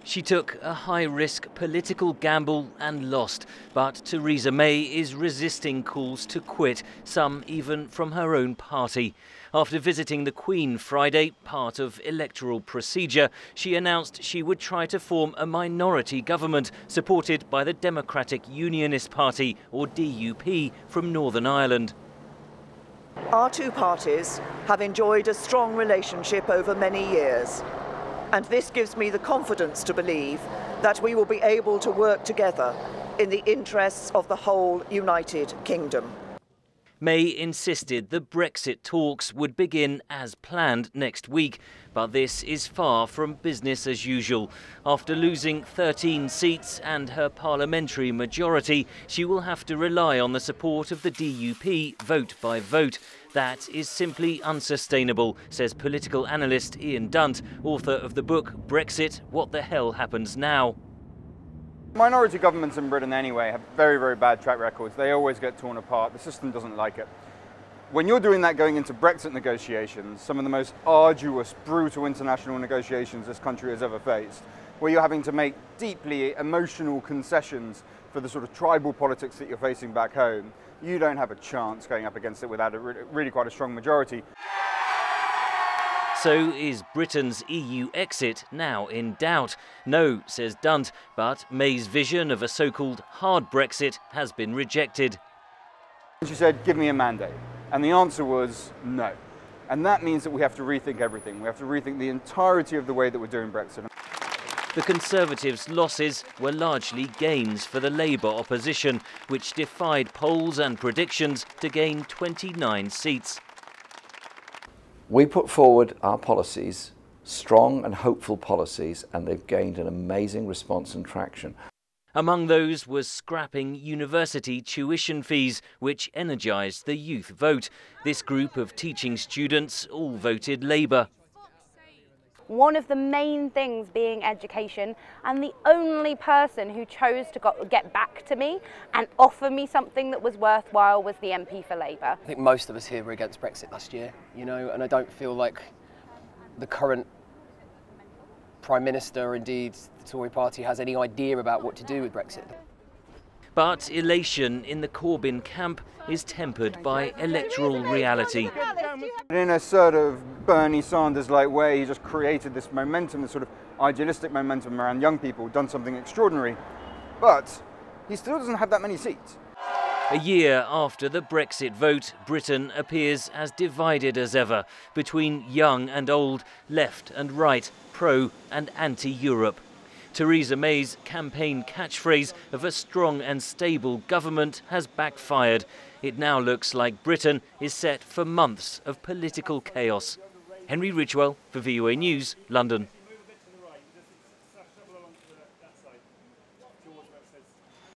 She took a high-risk political gamble and lost, but Theresa May is resisting calls to quit, some even from her own party. After visiting the Queen Friday, part of electoral procedure, she announced she would try to form a minority government supported by the Democratic Unionist Party, or DUP, from Northern Ireland. Our two parties have enjoyed a strong relationship over many years. And this gives me the confidence to believe that we will be able to work together in the interests of the whole United Kingdom. May insisted the Brexit talks would begin as planned next week, but this is far from business as usual. After losing 13 seats and her parliamentary majority, she will have to rely on the support of the DUP vote by vote. That is simply unsustainable, says political analyst Ian Dunt, author of the book Brexit, What the Hell Happens Now? Minority governments in Britain anyway have very, very bad track records. They always get torn apart. The system doesn't like it. When you're doing that going into Brexit negotiations, some of the most arduous, brutal international negotiations this country has ever faced, where you're having to make deeply emotional concessions for the sort of tribal politics that you're facing back home, you don't have a chance going up against it without really quite a strong majority. So is Britain's EU exit now in doubt? No, says Dunt, but May's vision of a so-called hard Brexit has been rejected. She said, give me a mandate. And the answer was no. And that means that we have to rethink everything. We have to rethink the entirety of the way that we're doing Brexit. The Conservatives' losses were largely gains for the Labour opposition, which defied polls and predictions to gain 29 seats. We put forward our policies, strong and hopeful policies, and they've gained an amazing response and traction. Among those was scrapping university tuition fees, which energised the youth vote. This group of teaching students all voted Labour. One of the main things being education, and the only person who chose to get back to me and offer me something that was worthwhile was the MP for Labour. I think most of us here were against Brexit last year, and I don't feel like the current Prime Minister, indeed the Tory party, has any idea about what to do with Brexit. But elation in the Corbyn camp is tempered by electoral reality. In a sort of Bernie Sanders-like way, he just created this momentum, this sort of idealistic momentum around young people, done something extraordinary. But he still doesn't have that many seats. A year after the Brexit vote, Britain appears as divided as ever between young and old, left and right, pro and anti-Europe. Theresa May's campaign catchphrase of a strong and stable government has backfired. It now looks like Britain is set for months of political chaos. Henry Ridgwell for VOA News, London.